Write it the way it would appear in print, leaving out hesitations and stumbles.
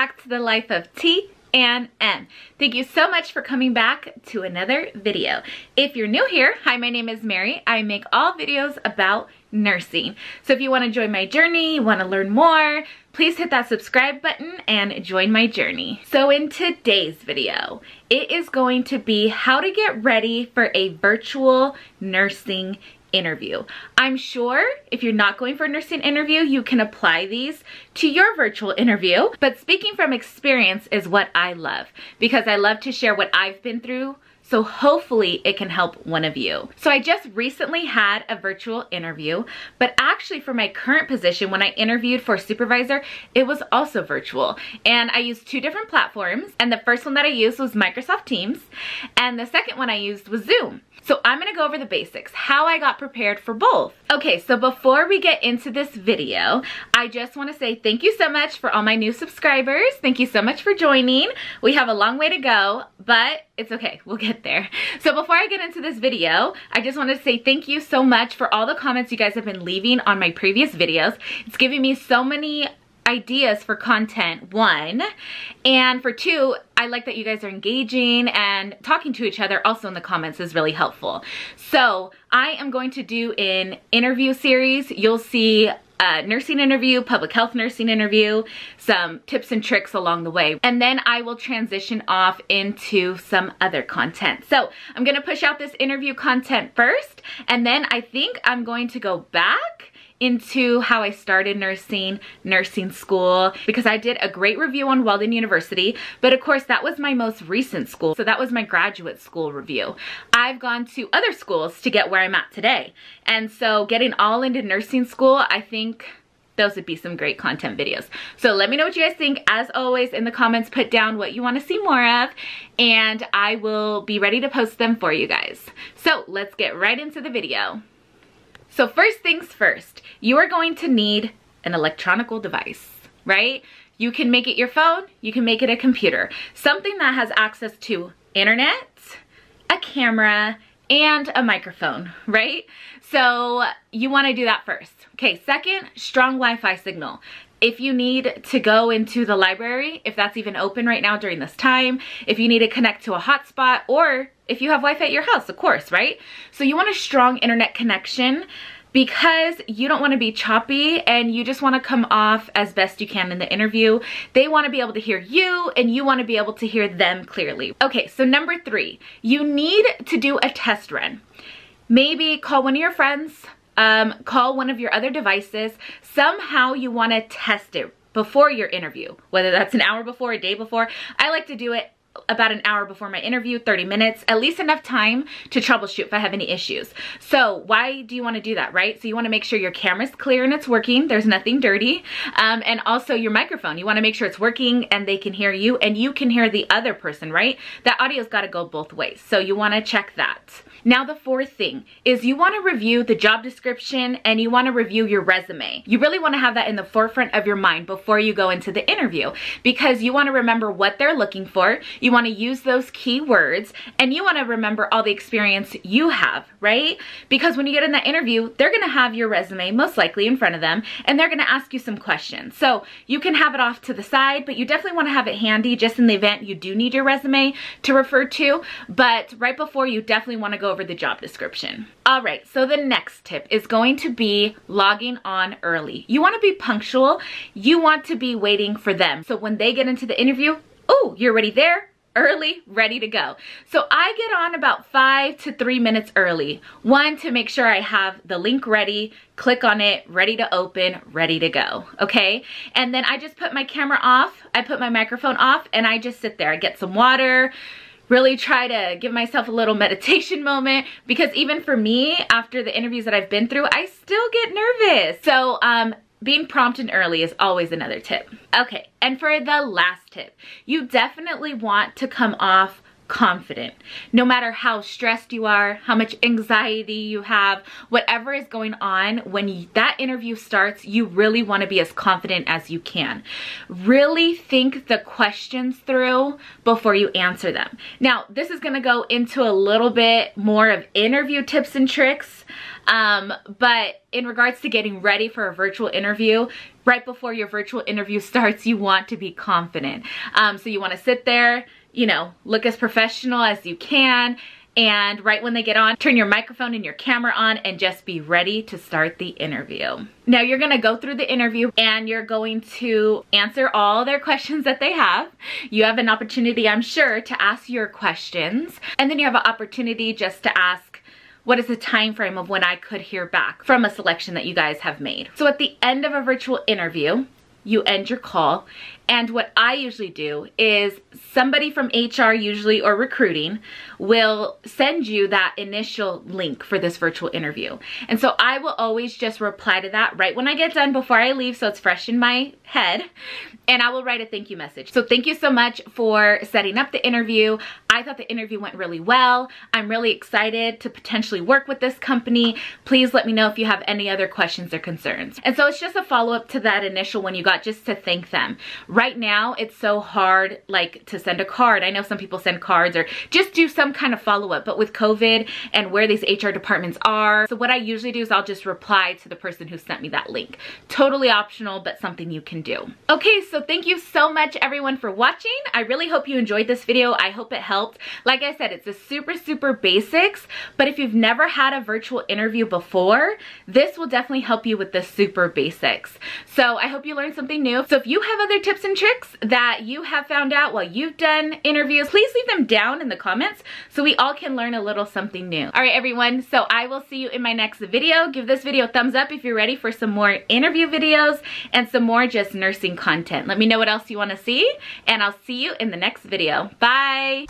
back to the life of T and M. Thank you so much for coming back to another video. If you're new here, hi, my name is Mary. I make all videos about nursing. So if you want to join my journey, want to learn more, please hit that subscribe button and join my journey. So in today's video, it is going to be how to get ready for a virtual nursing interview. I'm sure if you're not going for a nursing interview, you can apply these to your virtual interview. But speaking from experience is what I love, because I love to share what I've been through. So hopefully it can help one of you. So I just recently had a virtual interview, but actually for my current position, when I interviewed for supervisor, it was also virtual. And I used two different platforms. And the first one that I used was Microsoft Teams. And the second one I used was Zoom. So I'm gonna go over the basics, how I got prepared for both. Okay, so before we get into this video, I just wanna say thank you so much for all my new subscribers. Thank you so much for joining. We have a long way to go, but it's okay, we'll get there. So before I get into this video, I just wanna say thank you so much for all the comments you guys have been leaving on my previous videos. It's giving me so many ideas for content, one, and for two, I like that you guys are engaging and talking to each other also in the comments is really helpful. So I am going to do an interview series. You'll see a nursing interview, public health nursing interview, some tips and tricks along the way. And then I will transition off into some other content. So I'm gonna push out this interview content first, and then I think I'm going to go back into how I started nursing school, because I did a great review on Walden University, but of course that was my most recent school. So that was my graduate school review. I've gone to other schools to get where I'm at today. And so getting all into nursing school, I think those would be some great content videos. So let me know what you guys think. As always, in the comments, put down what you want to see more of, and I will be ready to post them for you guys. So let's get right into the video. So first things first, you are going to need an electronic device, right? You can make it your phone, you can make it a computer. Something that has access to internet, a camera, and a microphone, right? So you wanna do that first. Okay, second, strong Wi-Fi signal. If you need to go into the library, if that's even open right now during this time, if you need to connect to a hotspot, or if you have Wi-Fi at your house, of course, right? So you want a strong internet connection because you don't want to be choppy and you just want to come off as best you can in the interview. They want to be able to hear you and you want to be able to hear them clearly. Okay, so number 3, you need to do a test run. Maybe call one of your friends, call one of your other devices. Somehow you want to test it before your interview, whether that's an hour before, a day before. I like to do it about an hour before my interview, 30 minutes, at least enough time to troubleshoot if I have any issues. So why do you want to do that, right? So you want to make sure your camera's clear and it's working, there's nothing dirty, and also your microphone. You want to make sure it's working and they can hear you and you can hear the other person, right? That audio's got to go both ways, so you want to check that. Now the fourth thing is you want to review the job description and you want to review your resume. You really want to have that in the forefront of your mind before you go into the interview, because you want to remember what they're looking for. You want to use those key words and you want to remember all the experience you have, right? Because when you get in that interview, they're going to have your resume most likely in front of them and they're going to ask you some questions. So you can have it off to the side, but you definitely want to have it handy just in the event you do need your resume to refer to. But right before, you definitely want to go over the job description. All right, so the next tip is going to be logging on early. You want to be punctual. You want to be waiting for them. So when they get into the interview, oh, you're already there, early, ready to go. So I get on about 5 to 3 minutes early. One, to make sure I have the link ready, click on it, ready to open, ready to go, okay? And then I just put my camera off, I put my microphone off, and I just sit there. I get some water, really try to give myself a little meditation moment, because even for me, after the interviews that I've been through, I still get nervous. So being prompt and early is always another tip. Okay, and for the last tip, you definitely want to come off confident. No matter how stressed you are, how much anxiety you have, whatever is going on, when that interview starts, you really want to be as confident as you can. Really think the questions through before you answer them. Now, this is going to go into a little bit more of interview tips and tricks, but in regards to getting ready for a virtual interview, right before your virtual interview starts, you want to be confident. So you want to sit there, you know, look as professional as you can, and right when they get on, turn your microphone and your camera on and just be ready to start the interview. Now you're gonna go through the interview and you're going to answer all their questions that they have. You have an opportunity, I'm sure, to ask your questions, and then you have an opportunity just to ask, what is the time frame of when I could hear back from a selection that you guys have made? So at the end of a virtual interview, you end your call, and what I usually do is somebody from HR usually, or recruiting, will send you that initial link for this virtual interview. And so I will always just reply to that right when I get done before I leave, so it's fresh in my head, and I will write a thank you message. So thank you so much for setting up the interview. I thought the interview went really well. I'm really excited to potentially work with this company. Please let me know if you have any other questions or concerns. And so it's just a follow-up to that initial one you got, just to thank them. Right now, it's so hard, like, to send a card. I know some people send cards or just do some kind of follow-up, but with COVID and where these HR departments are, so what I usually do is I'll just reply to the person who sent me that link. Totally optional, but something you can do. Okay, so thank you so much, everyone, for watching. I really hope you enjoyed this video. I hope it helped. Like I said, it's a super basics, but if you've never had a virtual interview before, this will definitely help you with the super basics. So I hope you learned something new. So if you have other tips and tricks that you have found out while you've done interviews, please leave them down in the comments so we all can learn a little something new. All right, everyone, so I will see you in my next video. Give this video a thumbs up if you're ready for some more interview videos and some more just nursing content. Let me know what else you want to see, and I'll see you in the next video. Bye.